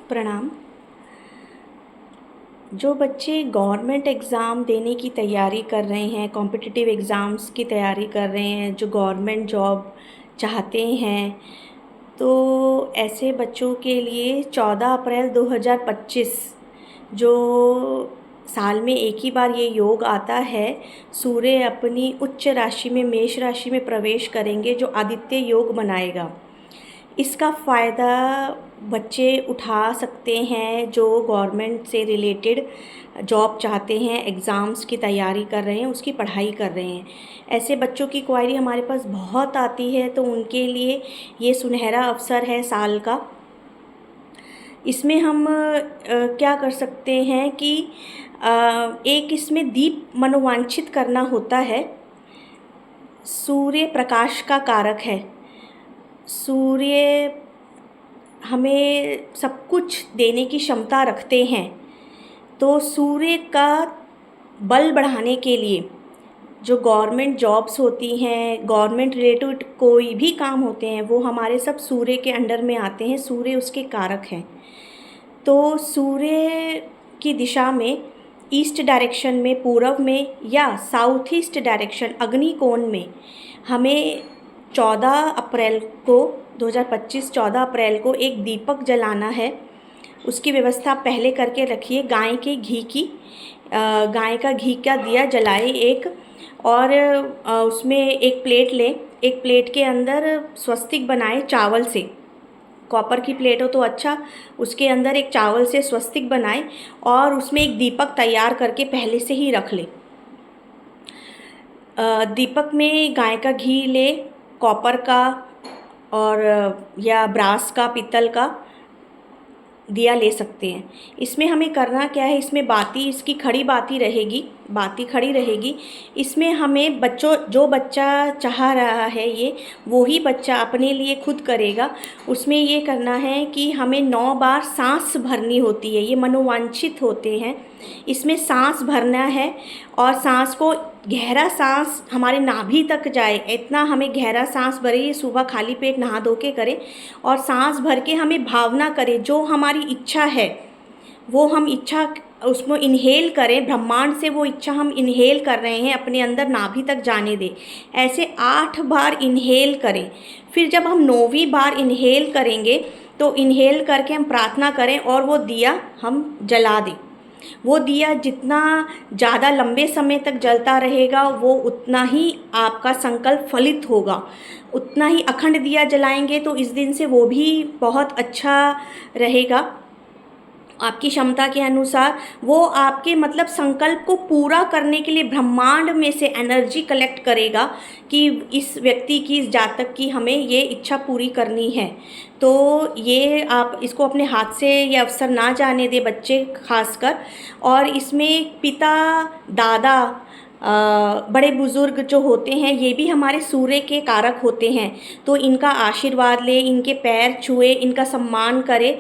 प्रणाम। जो बच्चे गवर्नमेंट एग्ज़ाम देने की तैयारी कर रहे हैं, कॉम्पिटिटिव एग्ज़ाम्स की तैयारी कर रहे हैं, जो गवर्नमेंट जॉब चाहते हैं, तो ऐसे बच्चों के लिए 14 अप्रैल 2025 जो साल में एक ही बार ये योग आता है, सूर्य अपनी उच्च राशि में मेष राशि में प्रवेश करेंगे, जो आदित्य योग बनाएगा। इसका फ़ायदा बच्चे उठा सकते हैं जो गवर्नमेंट से रिलेटेड जॉब चाहते हैं, एग्ज़ाम्स की तैयारी कर रहे हैं, उसकी पढ़ाई कर रहे हैं। ऐसे बच्चों की क्वायरी हमारे पास बहुत आती है, तो उनके लिए ये सुनहरा अवसर है साल का। इसमें हम क्या कर सकते हैं कि एक इसमें दीप मनोवांछित करना होता है। सूर्य प्रकाश का कारक है। सूर्य हमें सब कुछ देने की क्षमता रखते हैं, तो सूर्य का बल बढ़ाने के लिए जो गवर्नमेंट जॉब्स होती हैं, गवर्नमेंट रिलेटेड कोई भी काम होते हैं, वो हमारे सब सूर्य के अंडर में आते हैं। सूर्य उसके कारक हैं। तो सूर्य की दिशा में ईस्ट डायरेक्शन में, पूर्व में या साउथ ईस्ट डायरेक्शन अग्निकोण में हमें 14 अप्रैल को 2025 14 अप्रैल को एक दीपक जलाना है। उसकी व्यवस्था पहले करके रखिए। गाय के घी की गाय का घी का दिया जलाए एक, और उसमें एक प्लेट लें। एक प्लेट के अंदर स्वस्तिक बनाए चावल से। कॉपर की प्लेट हो तो अच्छा, उसके अंदर एक चावल से स्वस्तिक बनाएं और उसमें एक दीपक तैयार करके पहले से ही रख लें। दीपक में गाय का घी ले, कॉपर का और या ब्रास का, पीतल का दिया ले सकते हैं। इसमें हमें करना क्या है, इसमें बाती, इसकी खड़ी बाती रहेगी, बाती खड़ी रहेगी। इसमें हमें जो बच्चा चाह रहा है ये, वो ही बच्चा अपने लिए खुद करेगा। उसमें ये करना है कि हमें 9 बार सांस भरनी होती है। ये मनोवांछित होते हैं। इसमें सांस भरना है और सांस को गहरा सांस हमारे नाभि तक जाए, इतना हमें गहरा सांस भरे। सुबह खाली पेट नहा धो के करें और सांस भर के हमें भावना करें, जो हमारी इच्छा है वो हम इच्छा उसमें इन्हेल करें। ब्रह्मांड से वो इच्छा हम इन्हेल कर रहे हैं, अपने अंदर नाभि तक जाने दें। ऐसे 8 बार इन्हेल करें। फिर जब हम 9वीं बार इन्हेल करेंगे तो इन्हेल करके हम प्रार्थना करें और वो दिया हम जला दें। वो दिया जितना ज़्यादा लंबे समय तक जलता रहेगा, वो उतना ही आपका संकल्प फलित होगा। उतना ही अखंड दिया जलाएंगे तो इस दिन से वो भी बहुत अच्छा रहेगा। आपकी क्षमता के अनुसार वो आपके मतलब संकल्प को पूरा करने के लिए ब्रह्मांड में से एनर्जी कलेक्ट करेगा कि इस व्यक्ति की, इस जातक की हमें ये इच्छा पूरी करनी है। तो ये आप इसको अपने हाथ से ये अवसर ना जाने दे बच्चे खासकर। और इसमें पिता, दादा, बड़े बुज़ुर्ग जो होते हैं, ये भी हमारे सूर्य के कारक होते हैं। तो इनका आशीर्वाद ले, इनके पैर छुए, इनका सम्मान करे।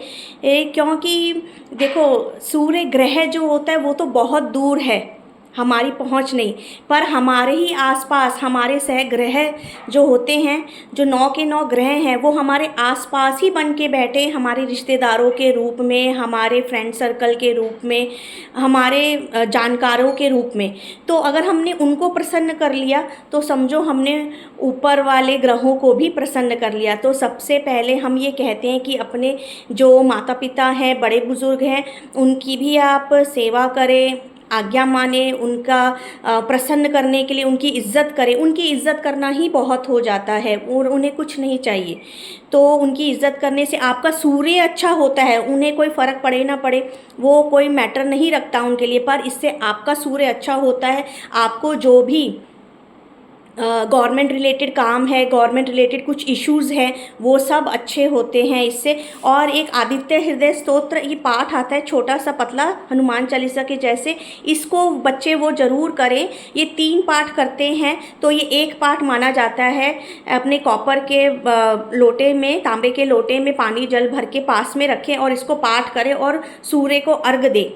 क्योंकि देखो, सूर्य ग्रह जो होता है वो तो बहुत दूर है, हमारी पहुंच नहीं, पर हमारे ही आसपास हमारे सहग्रह जो होते हैं, जो 9 के 9 ग्रह हैं, वो हमारे आसपास ही बन के बैठे, हमारे रिश्तेदारों के रूप में, हमारे फ्रेंड सर्कल के रूप में, हमारे जानकारों के रूप में। तो अगर हमने उनको प्रसन्न कर लिया तो समझो हमने ऊपर वाले ग्रहों को भी प्रसन्न कर लिया। तो सबसे पहले हम ये कहते हैं कि अपने जो माता पिता हैं, बड़े बुज़ुर्ग हैं, उनकी भी आप सेवा करें, आज्ञा माने, उनका प्रसन्न करने के लिए उनकी इज़्ज़त करें। उनकी इज़्ज़त करना ही बहुत हो जाता है और उन्हें कुछ नहीं चाहिए। तो उनकी इज़्ज़त करने से आपका सूर्य अच्छा होता है। उन्हें कोई फ़र्क पड़े ना पड़े, वो कोई मैटर नहीं रखता उनके लिए, पर इससे आपका सूर्य अच्छा होता है। आपको जो भी गवर्नमेंट रिलेटेड काम है, गवर्नमेंट रिलेटेड कुछ इश्यूज़ हैं, वो सब अच्छे होते हैं इससे। और एक आदित्य हृदय स्तोत्र ये पाठ आता है, छोटा सा पतला, हनुमान चालीसा के जैसे। इसको बच्चे वो ज़रूर करें। ये 3 पाठ करते हैं तो ये एक पाठ माना जाता है। अपने कॉपर के लोटे में, तांबे के लोटे में पानी जल भर के पास में रखें और इसको पाठ करें और सूर्य को अर्घ दें।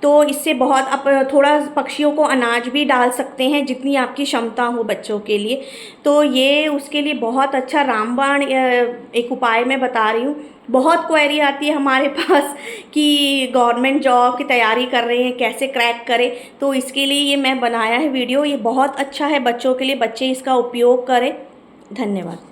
तो इससे बहुत आप थोड़ा पक्षियों को अनाज भी डाल सकते हैं जितनी आपकी क्षमता हो बच्चों के लिए। तो ये उसके लिए बहुत अच्छा रामबाण एक उपाय मैं बता रही हूँ। बहुत क्वेरी आती है हमारे पास कि गवर्नमेंट जॉब की तैयारी कर रहे हैं, कैसे क्रैक करें, तो इसके लिए ये मैं बनाया है वीडियो। ये बहुत अच्छा है बच्चों के लिए, बच्चे इसका उपयोग करें। धन्यवाद।